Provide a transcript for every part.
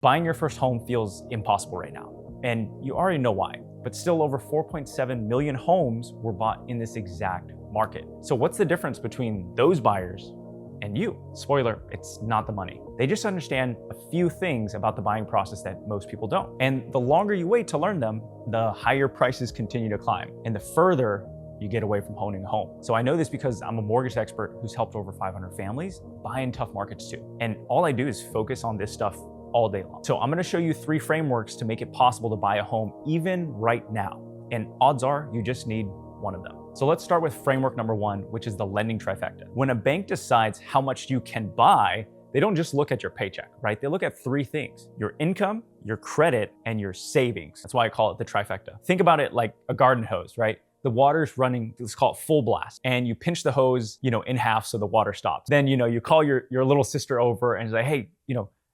Buying your first home feels impossible right now, and you already know why, but still over 4.7 million homes were bought in this exact market. So what's the difference between those buyers and you? Spoiler, it's not the money. They just understand a few things about the buying process that most people don't. And the longer you wait to learn them, the higher prices continue to climb, and the further you get away from owning a home. So I know this because I'm a mortgage expert who's helped over 500 families buy in tough markets too. And all I do is focus on this stuff all day long. So I'm gonna show you 3 frameworks to make it possible to buy a home even right now. And odds are you just need one of them. So let's start with framework number 1, which is the lending trifecta. When a bank decides how much you can buy, they don't just look at your paycheck, right? They look at 3 things: your income, your credit, and your savings. That's why I call it the trifecta. Think about it like a garden hose, right? The water's running, let's call it full blast, and you pinch the hose, in half so the water stops. Then, you call your little sister over and say, hey,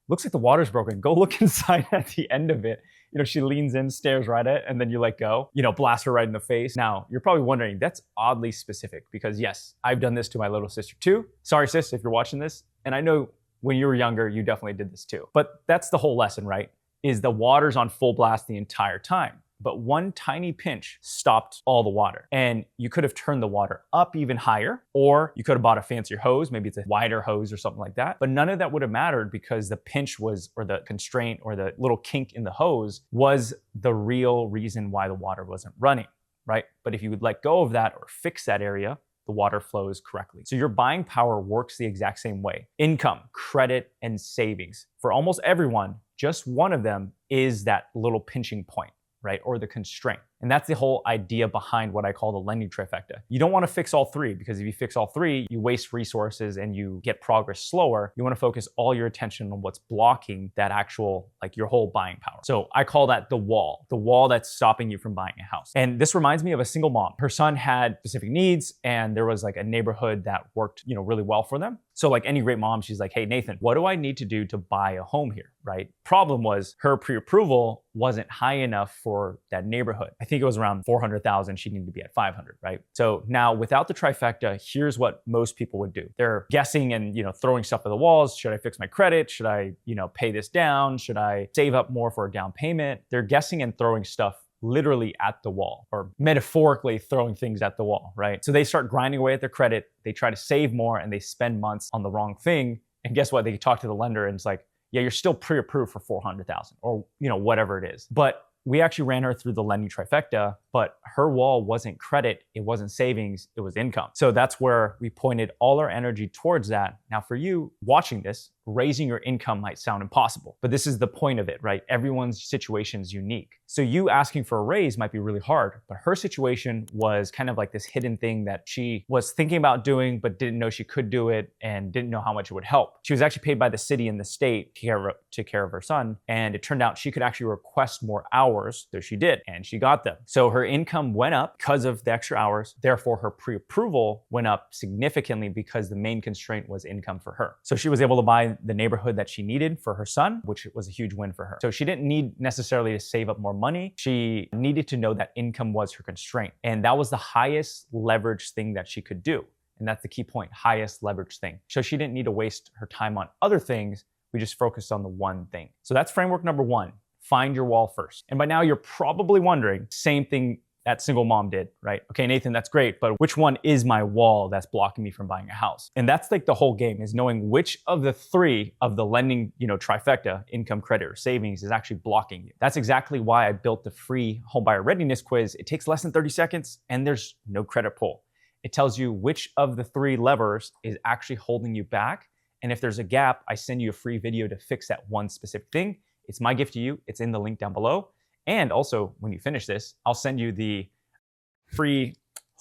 looks like the water's broken. Go look inside at the end of it. She leans in, stares right at it, and then you let go, blast her right in the face. Now, you're probably wondering, that's oddly specific because yes, I've done this to my little sister too. Sorry, sis, if you're watching this. And I know when you were younger, you definitely did this too. But that's the whole lesson, right? Is the water's on full blast the entire time. But one tiny pinch stopped all the water. And you could have turned the water up even higher, or you could have bought a fancier hose. Maybe it's a wider hose or something like that. But none of that would have mattered because the pinch was, or the constraint, or the little kink in the hose was the real reason why the water wasn't running, right? But if you would let go of that or fix that area, the water flows correctly. So your buying power works the exact same way. Income, credit, and savings. For almost everyone, just one of them is that little pinching point, right? Or the constraint. And that's the whole idea behind what I call the lending trifecta. You don't want to fix all 3 because if you fix all 3, you waste resources and you get progress slower. You want to focus all your attention on what's blocking that actual, your whole buying power. So I call that the wall that's stopping you from buying a house. And this reminds me of a single mom. Her son had specific needs and there was a neighborhood that worked, really well for them. So like any great mom, she's like, hey, Nathan, what do I need to do to buy a home here, right? Problem was her pre-approval wasn't high enough for that neighborhood. I think it was around 400,000. She needed to be at 500, right? So now without the trifecta, here's what most people would do. They're guessing and, throwing stuff at the walls. Should I fix my credit? Should I, pay this down? Should I save up more for a down payment? They're guessing and throwing stuff literally at the wall, or metaphorically throwing things at the wall, right? So they start grinding away at their credit. They try to save more and they spend months on the wrong thing. And guess what? They talk to the lender and it's like, yeah, you're still pre-approved for 400,000 or, whatever it is. But we actually ran her through the lending trifecta, but her wall wasn't credit, it wasn't savings, it was income. So that's where we pointed all our energy towards that. Now for you watching this, raising your income might sound impossible, but this is the point of it, right? Everyone's situation is unique. So you asking for a raise might be really hard, but her situation was kind of like this hidden thing that she was thinking about doing, but didn't know she could do it and didn't know how much it would help. She was actually paid by the city and the state to take care of her son. And it turned out she could actually request more hours, so she did, and she got them. So her income went up because of the extra hours. Therefore, her pre-approval went up significantly because the main constraint was income for her. So she was able to buy the neighborhood that she needed for her son, which was a huge win for her. So she didn't need necessarily to save up more money. She needed to know that income was her constraint. And that was the highest leverage thing that she could do. And that's the key point, highest leverage thing. So she didn't need to waste her time on other things. We just focused on the one thing. So that's framework number 1, find your wall first. And by now you're probably wondering, same thing that single mom did, right? Okay, Nathan, that's great, but which one is my wall that's blocking me from buying a house? And that's the whole game, is knowing which of the 3 of the lending, trifecta, income, credit, or savings, is actually blocking you. That's exactly why I built the free homebuyer readiness quiz. It takes less than 30 seconds and there's no credit pull. It tells you which of the 3 levers is actually holding you back. And if there's a gap, I send you a free video to fix that one specific thing. It's my gift to you. It's in the link down below. And also, when you finish this, I'll send you the free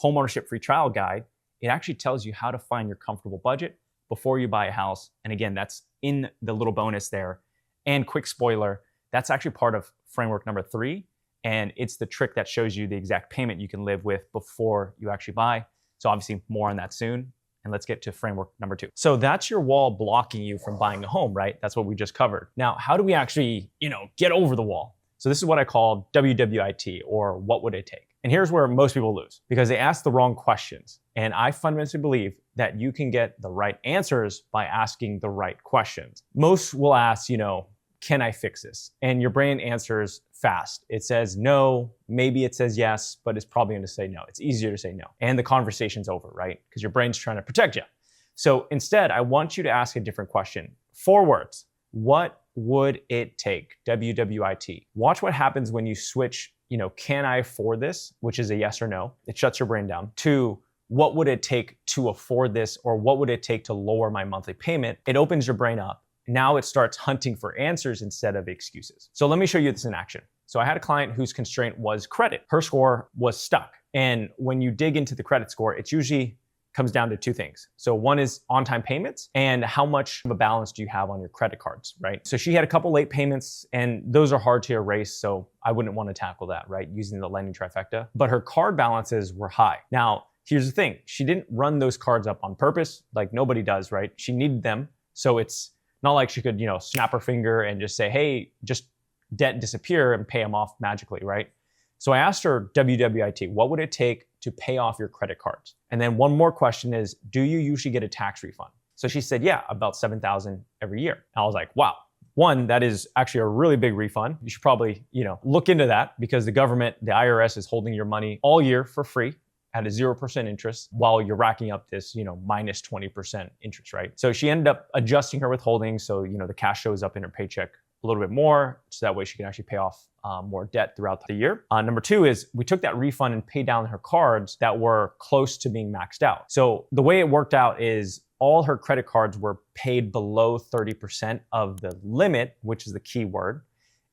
homeownership free trial guide. It actually tells you how to find your comfortable budget before you buy a house. And again, that's in the little bonus there. And quick spoiler, that's actually part of framework number 3. And it's the trick that shows you the exact payment you can live with before you actually buy. So obviously more on that soon. And let's get to framework number 2. So that's your wall blocking you from buying a home, right? That's what we just covered. Now, how do we actually, get over the wall? So this is what I call WWIT, or what would it take? And here's where most people lose, because they ask the wrong questions. And I fundamentally believe that you can get the right answers by asking the right questions. Most will ask, can I fix this? And your brain answers fast. It says no, maybe it says yes, but it's probably gonna say no. It's easier to say no. And the conversation's over, right? Because your brain's trying to protect you. So instead, I want you to ask a different question. 4 words. What would it take? WWIT. Watch what happens when you switch, can I afford this? Which is a yes or no. It shuts your brain down. To what would it take to afford this? Or what would it take to lower my monthly payment? It opens your brain up. Now it starts hunting for answers instead of excuses. So let me show you this in action. So I had a client whose constraint was credit. Her score was stuck. And when you dig into the credit score, it usually comes down to 2 things. So one is on-time payments and how much of a balance do you have on your credit cards, right? So she had a couple late payments and those are hard to erase. So I wouldn't want to tackle that, right? Using the lending trifecta, but her card balances were high. Now, here's the thing. She didn't run those cards up on purpose, like nobody does, right? She needed them. So it's not like she could, snap her finger and just say, hey, just debt disappear and pay them off magically, right? So I asked her WWIT, what would it take to pay off your credit cards? And then one more question is, do you usually get a tax refund? So she said, yeah, about $7,000 every year. And I was like, wow. One, that is actually a really big refund. You should probably, look into that because the government, the IRS is holding your money all year for free at a 0% interest while you're racking up this, minus 20% interest, right? So she ended up adjusting her withholding. So, the cash shows up in her paycheck a little bit more. So that way she can actually pay off more debt throughout the year. Number 2 is we took that refund and paid down her cards that were close to being maxed out. So the way it worked out is all her credit cards were paid below 30% of the limit, which is the key word,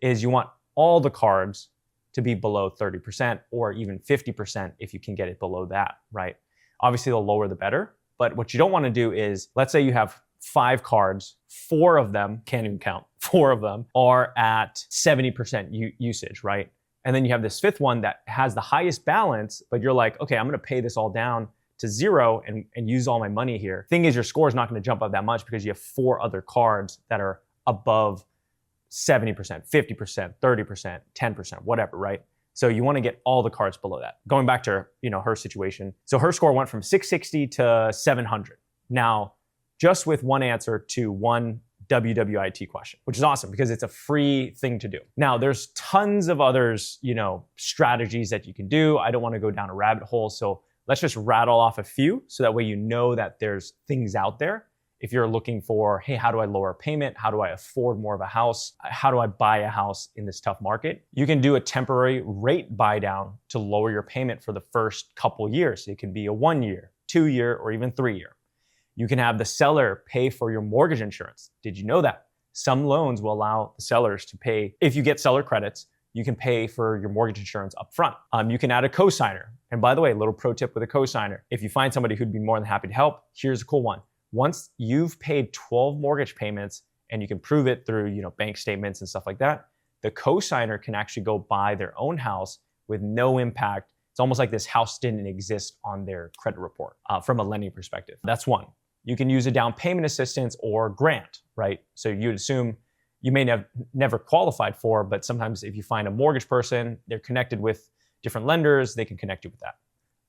is you want all the cards to be below 30% or even 50% if you can get it below that, right? Obviously, the lower the better. But what you don't want to do is, let's say you have 5 cards, 4 of them, can't even count, 4 of them are at 70% usage, right? And then you have this 5th one that has the highest balance, but you're like, okay, I'm going to pay this all down to 0 and use all my money here. Thing is, your score is not going to jump up that much because you have 4 other cards that are above 70%, 50%, 30%, 10%, whatever, right? So you want to get all the cards below that. Going back to her situation. So her score went from 660 to 700. Now, just with one answer to one WWIT question, which is awesome because it's a free thing to do. Now, there's tons of others, strategies that you can do. I don't want to go down a rabbit hole. So let's just rattle off a few so that way that there's things out there. If you're looking for, hey, how do I lower payment? How do I afford more of a house? How do I buy a house in this tough market? You can do a temporary rate buy down to lower your payment for the first couple years. It can be a 1-year, 2-year, or even 3-year. You can have the seller pay for your mortgage insurance. Did you know that? Some loans will allow the sellers to pay. If you get seller credits, you can pay for your mortgage insurance up front. You can add a cosigner. And by the way, a little pro tip with a cosigner. If you find somebody who'd be more than happy to help, here's a cool one. Once you've paid 12 mortgage payments and you can prove it through, bank statements and stuff like that, the cosigner can actually go buy their own house with no impact. It's almost like this house didn't exist on their credit report from a lending perspective. That's one. You can use a down payment assistance or grant, right? So you'd assume you may have never qualified for, but sometimes if you find a mortgage person, they're connected with different lenders, they can connect you with that.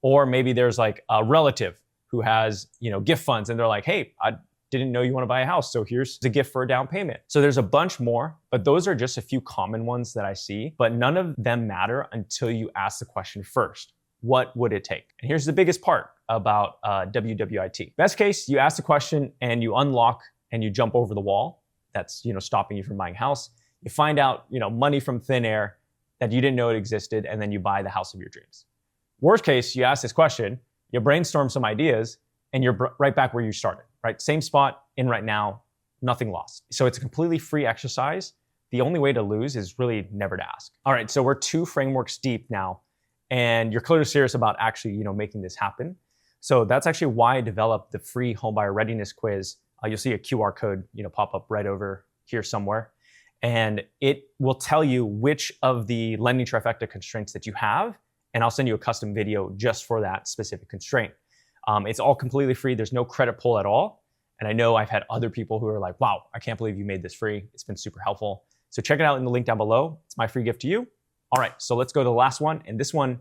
Or maybe there's like a relative who has, gift funds and they're like, hey, I didn't know you want to buy a house, so here's a gift for a down payment. So there's a bunch more, but those are just a few common ones that I see, but none of them matter until you ask the question first. What would it take? And here's the biggest part about WWIT. Best case, you ask the question and you unlock and you jump over the wall that's stopping you from buying a house. You find out money from thin air that you didn't know it existed, and then you buy the house of your dreams. Worst case, you ask this question, you brainstorm some ideas, and you're right back where you started, right? Same spot, in right now, nothing lost. So it's a completely free exercise. The only way to lose is really never to ask. All right, so we're 2 frameworks deep now, and you're clearly serious about actually making this happen. So that's actually why I developed the free homebuyer readiness quiz. You'll see a QR code pop up right over here somewhere. And it will tell you which of the lending trifecta constraints that you have. And I'll send you a custom video just for that specific constraint. It's all completely free. There's no credit pull at all. And I know I've had other people who are like, wow, I can't believe you made this free. It's been super helpful. So check it out in the link down below. It's my free gift to you. All right, so let's go to the last one. And this one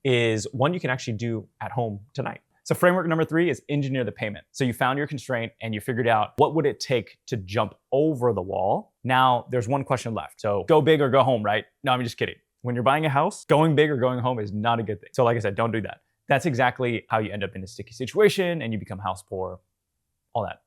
is one you can actually do at home tonight. So framework number 3 is engineer the payment. So you found your constraint and you figured out what would it take to jump over the wall. Now there's one question left. So go big or go home, right? No, I'm just kidding. When you're buying a house, going big or going home is not a good thing. So like I said, don't do that. That's exactly how you end up in a sticky situation and you become house poor, all that,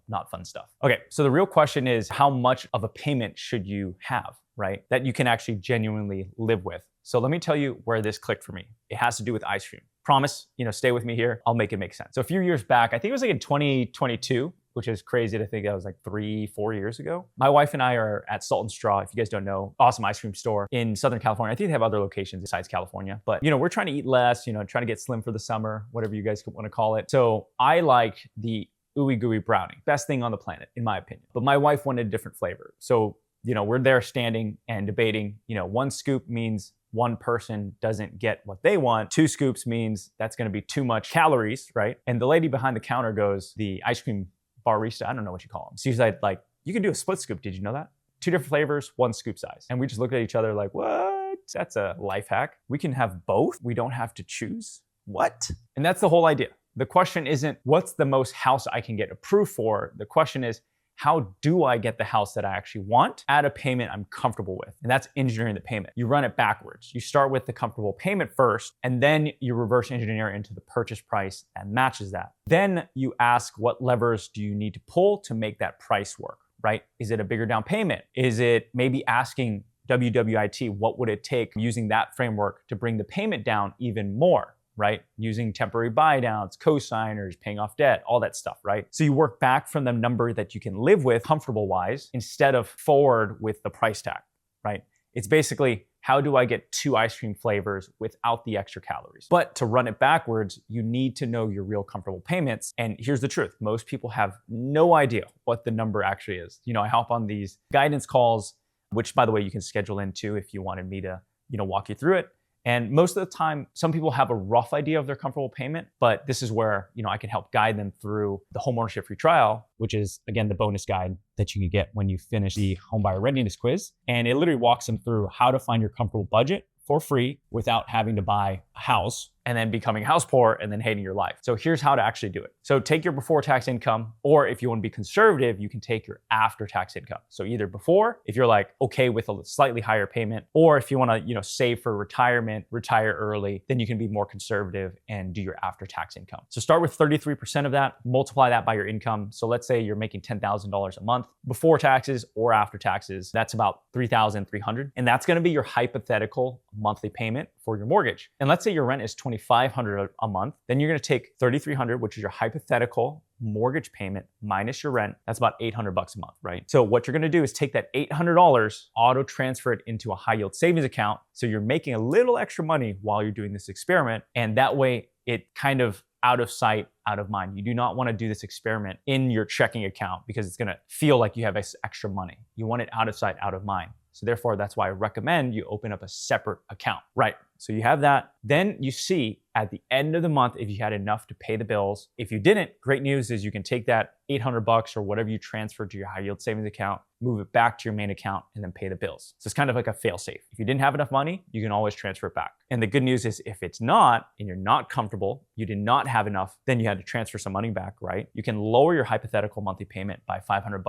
not fun stuff. Okay, so the real question is, how much of a payment should you have, right? That you can actually genuinely live with. So let me tell you where this clicked for me. It has to do with ice cream. Promise, stay with me here. I'll make it make sense. So a few years back, I think it was like in 2022, which is crazy to think that was like 3-4 years ago. My wife and I are at Salt and Straw, if you guys don't know, awesome ice cream store in Southern California. I think they have other locations besides California, but we're trying to eat less, trying to get slim for the summer, whatever you guys want to call it. So I like the ooey gooey brownie, best thing on the planet, in my opinion. But my wife wanted a different flavor. So, we're there standing and debating, 1 scoop means one person doesn't get what they want. 2 scoops means that's going to be too much calories, right? And the lady behind the counter goes, the ice cream barista, I don't know what you call them. She's like, you can do a split scoop. Did you know that? 2 different flavors, 1 scoop size. And we just looked at each other like, what? That's a life hack. We can have both. We don't have to choose. What? And that's the whole idea. The question isn't what's the most house I can get approved for. The question is, how do I get the house that I actually want at a payment I'm comfortable with? And that's engineering the payment. You run it backwards. You start with the comfortable payment first, and then you reverse engineer into the purchase price that matches that. Then you ask, what levers do you need to pull to make that price work, right? Is it a bigger down payment? Is it maybe asking WWIT, what would it take using that framework to bring the payment down even more? Right? Using temporary buy downs, co-signers, paying off debt, all that stuff, right? So you work back from the number that you can live with comfortable wise instead of forward with the price tag, right? It's basically, how do I get 2 ice cream flavors without the extra calories? But to run it backwards, you need to know your real comfortable payments. And here's the truth. Most people have no idea what the number actually is. I hop on these guidance calls, which by the way, you can schedule into if you wanted me to, walk you through it. And most of the time, some people have a rough idea of their comfortable payment, but this is where, I can help guide them through the homeownership free trial, which is again, the bonus guide that you can get when you finish the homebuyer readiness quiz. And it literally walks them through how to find your comfortable budget for free without having to buy a house and then becoming house poor and then hating your life. So here's how to actually do it. So take your before tax income, or if you want to be conservative, you can take your after tax income. So either before, if you're like okay with a slightly higher payment, or if you want to, save for retirement, retire early, then you can be more conservative and do your after tax income. So start with 33% of that, multiply that by your income. So let's say you're making $10,000 a month before taxes or after taxes. That's about $3,300. And that's going to be your hypothetical monthly payment for your mortgage. And let's say your rent is $2,500 a month, then you're going to take $3,300, which is your hypothetical mortgage payment minus your rent. That's about $800 a month, right? So what you're going to do is take that $800, auto transfer it into a high yield savings account. So you're making a little extra money while you're doing this experiment. And that way it kind of out of sight, out of mind. You do not want to do this experiment in your checking account because it's going to feel like you have extra money. You want it out of sight, out of mind. So therefore, that's why I recommend you open up a separate account, right? So you have that. Then you see at the end of the month if you had enough to pay the bills. If you didn't, great news is you can take that $800 or whatever you transferred to your high yield savings account, move it back to your main account, and then pay the bills. So it's kind of like a fail safe. If you didn't have enough money, you can always transfer it back. And the good news is if it's not, and you're not comfortable, you did not have enough, then you had to transfer some money back, right? You can lower your hypothetical monthly payment by $500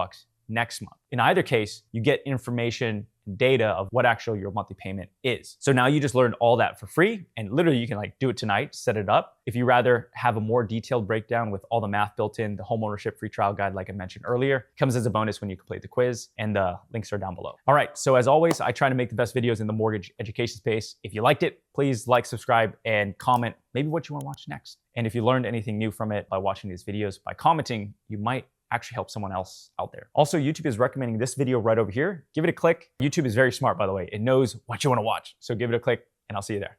next month. In either case, you get information and data of what actually your monthly payment is. So now you just learned all that for free, and literally you can do it tonight, set it up. If you rather have a more detailed breakdown with all the math built in, the homeownership free trial guide, like I mentioned earlier, comes as a bonus when you complete the quiz, and the links are down below. All right, so as always, I try to make the best videos in the mortgage education space. If you liked it, please like, subscribe, and comment maybe what you want to watch next. And if you learned anything new from it by watching these videos, by commenting, you might actually help someone else out there. Also, YouTube is recommending this video right over here. Give it a click. YouTube is very smart, by the way. It knows what you want to watch. So give it a click, and I'll see you there.